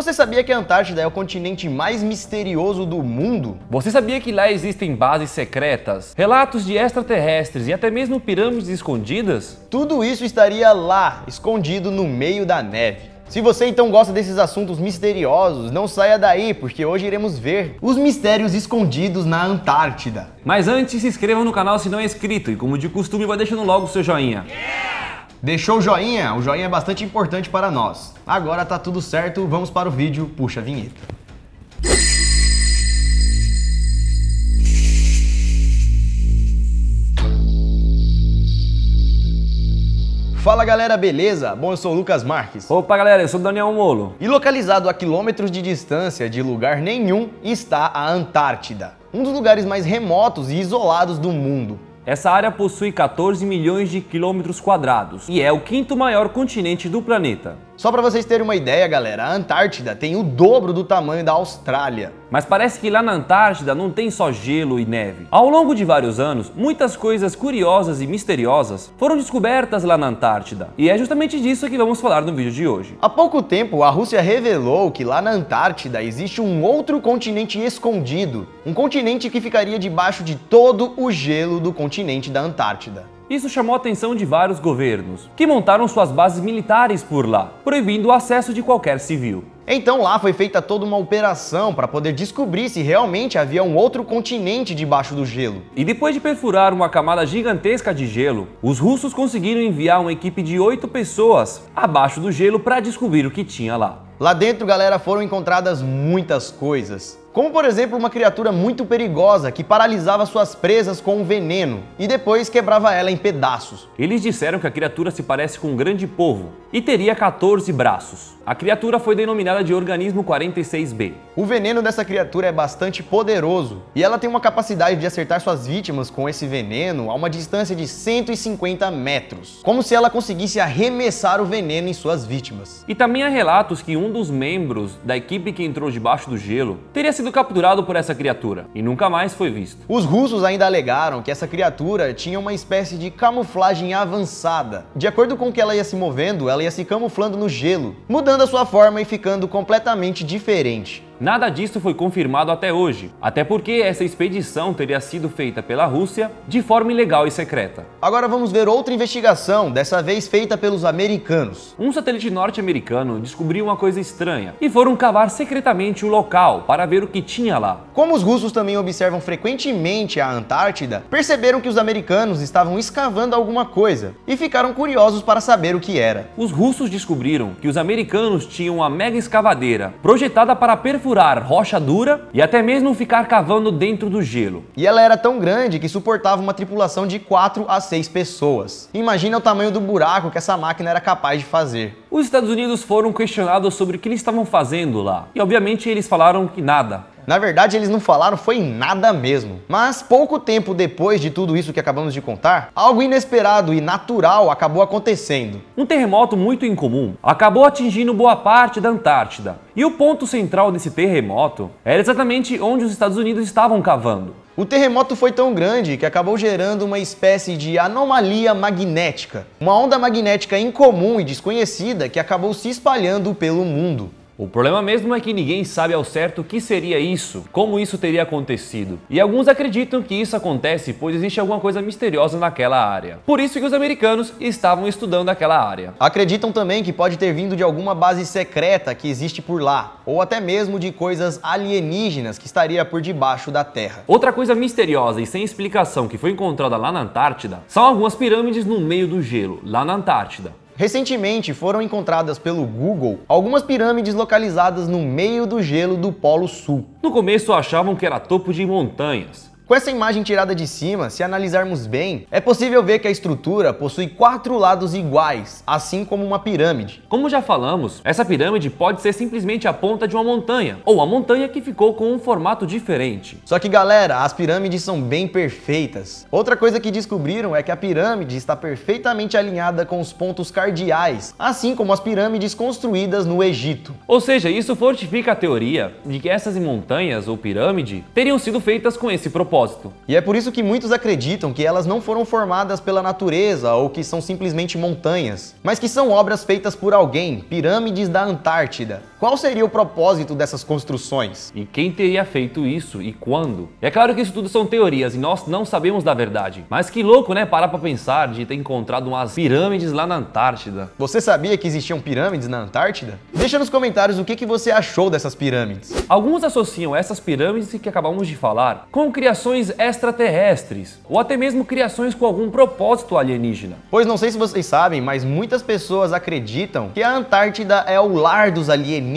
Você sabia que a Antártida é o continente mais misterioso do mundo? Você sabia que lá existem bases secretas, relatos de extraterrestres e até mesmo pirâmides escondidas? Tudo isso estaria lá, escondido no meio da neve. Se você então gosta desses assuntos misteriosos, não saia daí, porque hoje iremos ver os mistérios escondidos na Antártida. Mas antes, se inscreva no canal se não é inscrito e, como de costume, vai deixando logo o seu joinha. Deixou o joinha? O joinha é bastante importante para nós. Agora tá tudo certo, vamos para o vídeo, puxa a vinheta. Fala galera, beleza? Bom, eu sou o Lucas Marques. Opa galera, eu sou o Daniel Molo. E localizado a quilômetros de distância de lugar nenhum está a Antártida, um dos lugares mais remotos e isolados do mundo. Essa área possui 14 milhões de quilômetros quadrados e é o quinto maior continente do planeta. Só para vocês terem uma ideia, galera, a Antártida tem o dobro do tamanho da Austrália. Mas parece que lá na Antártida não tem só gelo e neve. Ao longo de vários anos, muitas coisas curiosas e misteriosas foram descobertas lá na Antártida. E é justamente disso que vamos falar no vídeo de hoje. Há pouco tempo, a Rússia revelou que lá na Antártida existe um outro continente escondido. Um continente que ficaria debaixo de todo o gelo do continente da Antártida. Isso chamou a atenção de vários governos, que montaram suas bases militares por lá, proibindo o acesso de qualquer civil. Então lá foi feita toda uma operação para poder descobrir se realmente havia um outro continente debaixo do gelo. E depois de perfurar uma camada gigantesca de gelo, os russos conseguiram enviar uma equipe de 8 pessoas abaixo do gelo para descobrir o que tinha lá. Lá dentro, galera, foram encontradas muitas coisas. Como, por exemplo, uma criatura muito perigosa que paralisava suas presas com um veneno e depois quebrava ela em pedaços. Eles disseram que a criatura se parece com um grande polvo e teria 14 braços. A criatura foi denominada de organismo 46B. O veneno dessa criatura é bastante poderoso e ela tem uma capacidade de acertar suas vítimas com esse veneno a uma distância de 150 metros, como se ela conseguisse arremessar o veneno em suas vítimas. E também há relatos que um dos membros da equipe que entrou debaixo do gelo teria sido capturado por essa criatura e nunca mais foi visto. Os russos ainda alegaram que essa criatura tinha uma espécie de camuflagem avançada. De acordo com que ela ia se movendo, ela ia se camuflando no gelo, mudando a sua forma e ficando completamente diferente. Nada disso foi confirmado até hoje, até porque essa expedição teria sido feita pela Rússia de forma ilegal e secreta. Agora vamos ver outra investigação, dessa vez feita pelos americanos. Um satélite norte-americano descobriu uma coisa estranha e foram cavar secretamente o local para ver o que tinha lá. Como os russos também observam frequentemente a Antártida, perceberam que os americanos estavam escavando alguma coisa e ficaram curiosos para saber o que era. Os russos descobriram que os americanos tinham uma mega escavadeira projetada para perfurar rocha dura e até mesmo ficar cavando dentro do gelo. E ela era tão grande que suportava uma tripulação de 4 a 6 pessoas. Imagina o tamanho do buraco que essa máquina era capaz de fazer. Os Estados Unidos foram questionados sobre o que eles estavam fazendo lá e obviamente eles falaram que nada. Na verdade, eles não falaram foi nada mesmo. Mas pouco tempo depois de tudo isso que acabamos de contar, algo inesperado e natural acabou acontecendo. Um terremoto muito incomum acabou atingindo boa parte da Antártida. E o ponto central desse terremoto era exatamente onde os Estados Unidos estavam cavando. O terremoto foi tão grande que acabou gerando uma espécie de anomalia magnética. Uma onda magnética incomum e desconhecida que acabou se espalhando pelo mundo. O problema mesmo é que ninguém sabe ao certo o que seria isso, como isso teria acontecido. E alguns acreditam que isso acontece pois existe alguma coisa misteriosa naquela área. Por isso que os americanos estavam estudando aquela área. Acreditam também que pode ter vindo de alguma base secreta que existe por lá, ou até mesmo de coisas alienígenas que estaria por debaixo da Terra. Outra coisa misteriosa e sem explicação que foi encontrada lá na Antártida são algumas pirâmides no meio do gelo, lá na Antártida. Recentemente foram encontradas pelo Google algumas pirâmides localizadas no meio do gelo do Polo Sul. No começo achavam que era topo de montanhas. Com essa imagem tirada de cima, se analisarmos bem, é possível ver que a estrutura possui 4 lados iguais, assim como uma pirâmide. Como já falamos, essa pirâmide pode ser simplesmente a ponta de uma montanha, ou a montanha que ficou com um formato diferente. Só que galera, as pirâmides são bem perfeitas. Outra coisa que descobriram é que a pirâmide está perfeitamente alinhada com os pontos cardeais, assim como as pirâmides construídas no Egito. Ou seja, isso fortifica a teoria de que essas montanhas ou pirâmide teriam sido feitas com esse propósito. E é por isso que muitos acreditam que elas não foram formadas pela natureza ou que são simplesmente montanhas, mas que são obras feitas por alguém, pirâmides da Antártida. Qual seria o propósito dessas construções? E quem teria feito isso e quando? E é claro que isso tudo são teorias e nós não sabemos da verdade. Mas que louco, né? Parar pra pensar de ter encontrado umas pirâmides lá na Antártida. Você sabia que existiam pirâmides na Antártida? Deixa nos comentários o que você achou dessas pirâmides. Alguns associam essas pirâmides que acabamos de falar com criações extraterrestres ou até mesmo criações com algum propósito alienígena. Pois não sei se vocês sabem, mas muitas pessoas acreditam que a Antártida é o lar dos alienígenas.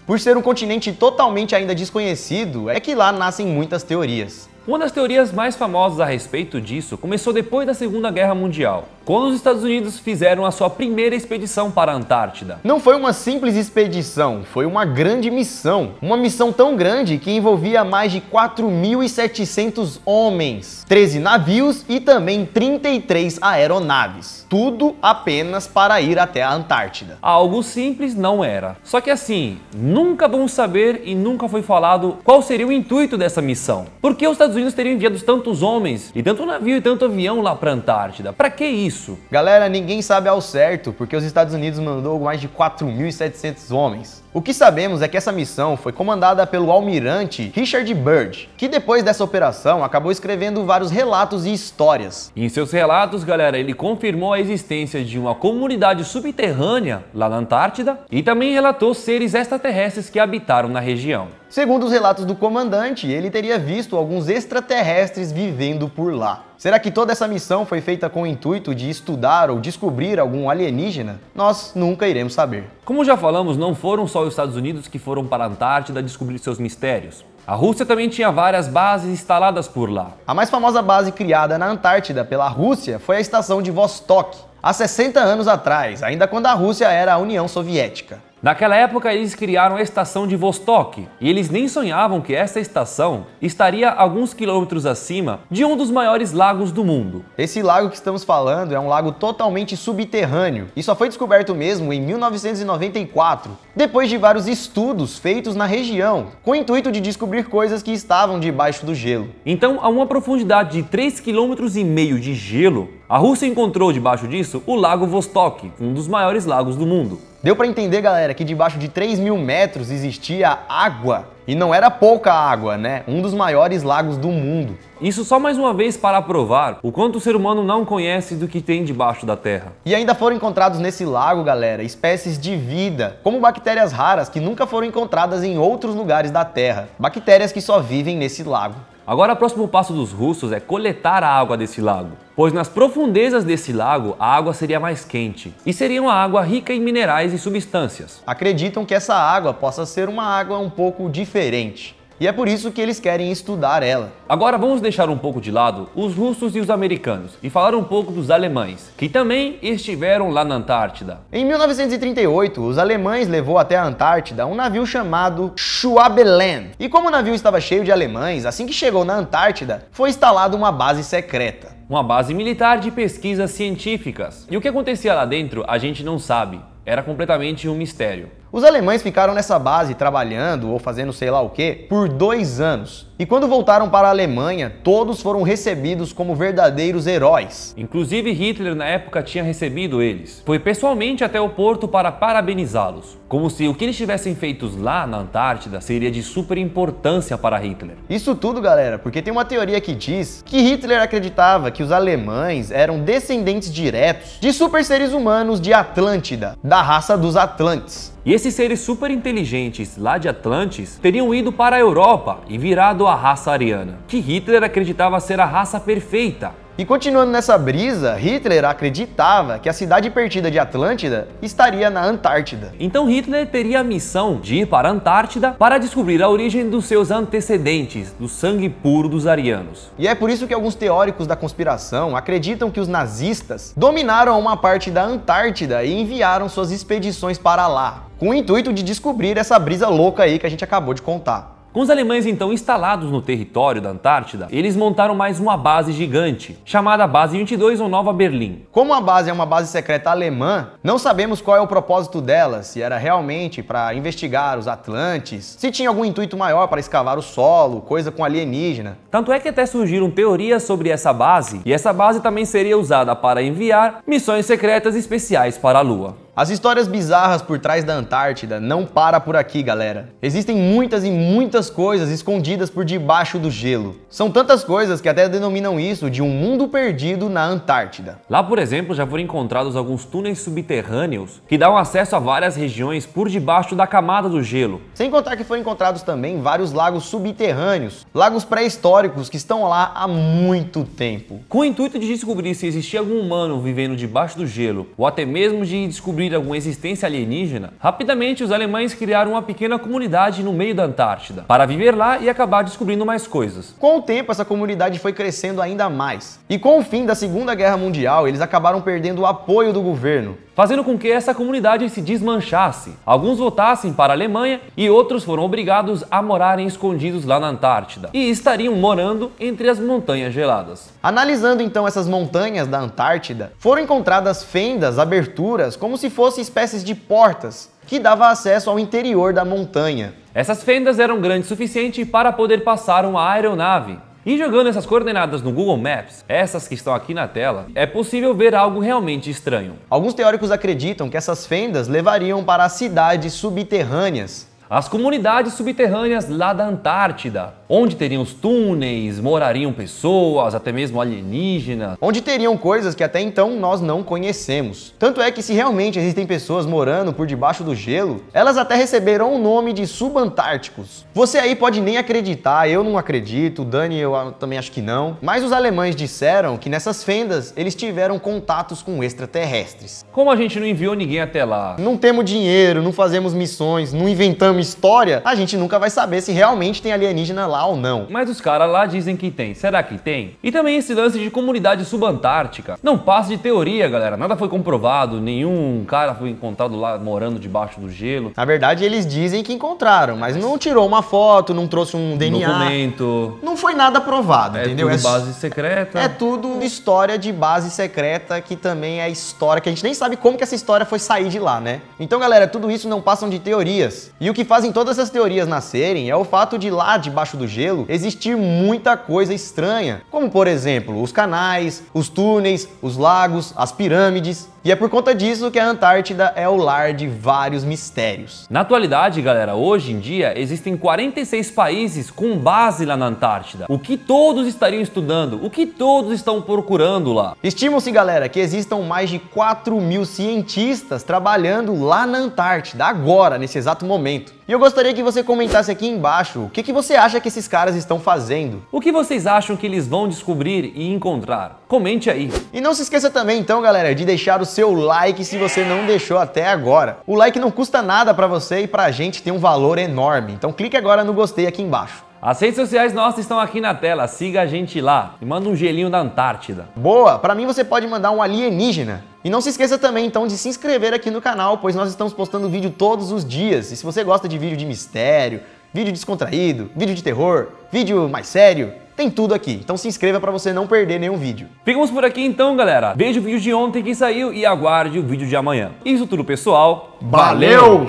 Por ser um continente totalmente ainda desconhecido, é que lá nascem muitas teorias. Uma das teorias mais famosas a respeito disso começou depois da Segunda Guerra Mundial, quando os Estados Unidos fizeram a sua primeira expedição para a Antártida. Não foi uma simples expedição, foi uma grande missão. Uma missão tão grande que envolvia mais de 4.700 homens, 13 navios e também 33 aeronaves. Tudo apenas para ir até a Antártida. Algo simples não era. Só que assim, nunca vamos saber e nunca foi falado qual seria o intuito dessa missão. Por que os Estados Unidos teriam enviado tantos homens e tanto navio e tanto avião lá para a Antártida? Para que isso? Galera, ninguém sabe ao certo, porque os Estados Unidos mandou mais de 4.700 homens. O que sabemos é que essa missão foi comandada pelo almirante Richard Byrd, que depois dessa operação acabou escrevendo vários relatos e histórias. E em seus relatos, galera, ele confirmou a existência de uma comunidade subterrânea lá na Antártida e também relatou seres extraterrestres que habitaram na região. Segundo os relatos do comandante, ele teria visto alguns extraterrestres vivendo por lá. Será que toda essa missão foi feita com o intuito de estudar ou descobrir algum alienígena? Nós nunca iremos saber. Como já falamos, não foram só os Estados Unidos que foram para a Antártida descobrir seus mistérios. A Rússia também tinha várias bases instaladas por lá. A mais famosa base criada na Antártida pela Rússia foi a estação de Vostok, há 60 anos atrás, ainda quando a Rússia era a União Soviética. Naquela época eles criaram a estação de Vostok e eles nem sonhavam que essa estação estaria alguns quilômetros acima de um dos maiores lagos do mundo. Esse lago que estamos falando é um lago totalmente subterrâneo e só foi descoberto mesmo em 1994, depois de vários estudos feitos na região, com o intuito de descobrir coisas que estavam debaixo do gelo. Então, a uma profundidade de 3,5 km de gelo, a Rússia encontrou debaixo disso o Lago Vostok, um dos maiores lagos do mundo. Deu pra entender, galera, que debaixo de 3.000 metros existia água. E não era pouca água, né? Um dos maiores lagos do mundo. Isso só mais uma vez para provar o quanto o ser humano não conhece do que tem debaixo da Terra. E ainda foram encontrados nesse lago, galera, espécies de vida, como bactérias raras que nunca foram encontradas em outros lugares da Terra. Bactérias que só vivem nesse lago. Agora, o próximo passo dos russos é coletar a água desse lago, pois nas profundezas desse lago a água seria mais quente e seria uma água rica em minerais e substâncias. Acreditam que essa água possa ser uma água um pouco diferente. E é por isso que eles querem estudar ela. Agora vamos deixar um pouco de lado os russos e os americanos e falar um pouco dos alemães, que também estiveram lá na Antártida. Em 1938, os alemães levou até a Antártida um navio chamado Schwabeland. E como o navio estava cheio de alemães, assim que chegou na Antártida, foi instalada uma base secreta. Uma base militar de pesquisas científicas. E o que acontecia lá dentro a gente não sabe. Era completamente um mistério. Os alemães ficaram nessa base trabalhando ou fazendo sei lá o que por 2 anos. E quando voltaram para a Alemanha, todos foram recebidos como verdadeiros heróis. Inclusive Hitler na época tinha recebido eles. Foi pessoalmente até o porto para parabenizá-los. Como se o que eles tivessem feito lá na Antártida seria de super importância para Hitler. Isso tudo, galera, porque tem uma teoria que diz que Hitler acreditava que os alemães eram descendentes diretos de super seres humanos de Atlântida, da raça dos Atlantes. E esses seres super inteligentes lá de Atlantis teriam ido para a Europa e virado a raça ariana, que Hitler acreditava ser a raça perfeita. E continuando nessa brisa, Hitler acreditava que a cidade perdida de Atlântida estaria na Antártida. Então Hitler teria a missão de ir para a Antártida para descobrir a origem dos seus antecedentes, do sangue puro dos arianos. E é por isso que alguns teóricos da conspiração acreditam que os nazistas dominaram uma parte da Antártida e enviaram suas expedições para lá, com o intuito de descobrir essa brisa louca aí que a gente acabou de contar. Com os alemães então instalados no território da Antártida, eles montaram mais uma base gigante, chamada Base 22 ou Nova Berlim. Como a base é uma base secreta alemã, não sabemos qual é o propósito dela, se era realmente para investigar os Atlantes, se tinha algum intuito maior para escavar o solo, coisa com alienígena. Tanto é que até surgiram teorias sobre essa base, e essa base também seria usada para enviar missões secretas especiais para a Lua. As histórias bizarras por trás da Antártida não param por aqui, galera. Existem muitas e muitas coisas escondidas por debaixo do gelo. São tantas coisas que até denominam isso de um mundo perdido na Antártida. Lá, por exemplo, já foram encontrados alguns túneis subterrâneos que dão acesso a várias regiões por debaixo da camada do gelo. Sem contar que foram encontrados também vários lagos subterrâneos, lagos pré-históricos que estão lá há muito tempo. Com o intuito de descobrir se existia algum humano vivendo debaixo do gelo, ou até mesmo de descobrir alguma existência alienígena, rapidamente os alemães criaram uma pequena comunidade no meio da Antártida, para viver lá e acabar descobrindo mais coisas. Com o tempo, essa comunidade foi crescendo ainda mais. E com o fim da Segunda Guerra Mundial, eles acabaram perdendo o apoio do governo, fazendo com que essa comunidade se desmanchasse. Alguns voltassem para a Alemanha e outros foram obrigados a morarem escondidos lá na Antártida e estariam morando entre as montanhas geladas. Analisando então essas montanhas da Antártida, foram encontradas fendas, aberturas, como se fossem espécies de portas, que davam acesso ao interior da montanha. Essas fendas eram grandes o suficiente para poder passar uma aeronave. E jogando essas coordenadas no Google Maps, essas que estão aqui na tela, é possível ver algo realmente estranho. Alguns teóricos acreditam que essas fendas levariam para as cidades subterrâneas. As comunidades subterrâneas lá da Antártida, onde teriam os túneis, morariam pessoas, até mesmo alienígenas. Onde teriam coisas que até então nós não conhecemos. Tanto é que se realmente existem pessoas morando por debaixo do gelo, elas até receberam o nome de subantárticos. Você aí pode nem acreditar, eu não acredito, o Dani eu também acho que não. Mas os alemães disseram que nessas fendas eles tiveram contatos com extraterrestres. Como a gente não enviou ninguém até lá, não temos dinheiro, não fazemos missões, não inventamos história, a gente nunca vai saber se realmente tem alienígena lá ou não. Mas os caras lá dizem que tem. Será que tem? E também esse lance de comunidade subantártica. Não passa de teoria, galera. Nada foi comprovado. Nenhum cara foi encontrado lá morando debaixo do gelo. Na verdade, eles dizem que encontraram, mas não tirou uma foto, não trouxe um DNA. Documento. Não foi nada provado, entendeu? Tudo base secreta. É tudo história de base secreta, que também é história que a gente nem sabe como que essa história foi sair de lá, né? Então, galera, tudo isso não passam de teorias. E o que fazem todas essas teorias nascerem é o fato de lá debaixo do gelo existir muita coisa estranha, como por exemplo os canais, os túneis, os lagos, as pirâmides. E é por conta disso que a Antártida é o lar de vários mistérios. Na atualidade, galera, hoje em dia existem 46 países com base lá na Antártida. O que todos estariam estudando? O que todos estão procurando lá? Estima-se, galera, que existam mais de 4.000 cientistas trabalhando lá na Antártida, agora, nesse exato momento. E eu gostaria que você comentasse aqui embaixo o que você acha que esses caras estão fazendo. O que vocês acham que eles vão descobrir e encontrar? Comente aí. E não se esqueça também, então, galera, de deixar o seu like se você não deixou até agora. O like não custa nada pra você e pra gente tem um valor enorme. Então clique agora no gostei aqui embaixo. As redes sociais nossas estão aqui na tela, siga a gente lá e manda um gelinho da Antártida. Boa! Pra mim você pode mandar um alienígena. E não se esqueça também então de se inscrever aqui no canal, pois nós estamos postando vídeo todos os dias. E se você gosta de vídeo de mistério, vídeo descontraído, vídeo de terror, vídeo mais sério, tem tudo aqui. Então se inscreva para você não perder nenhum vídeo. Ficamos por aqui então, galera. Veja o vídeo de ontem que saiu e aguarde o vídeo de amanhã. Isso tudo, pessoal. Valeu!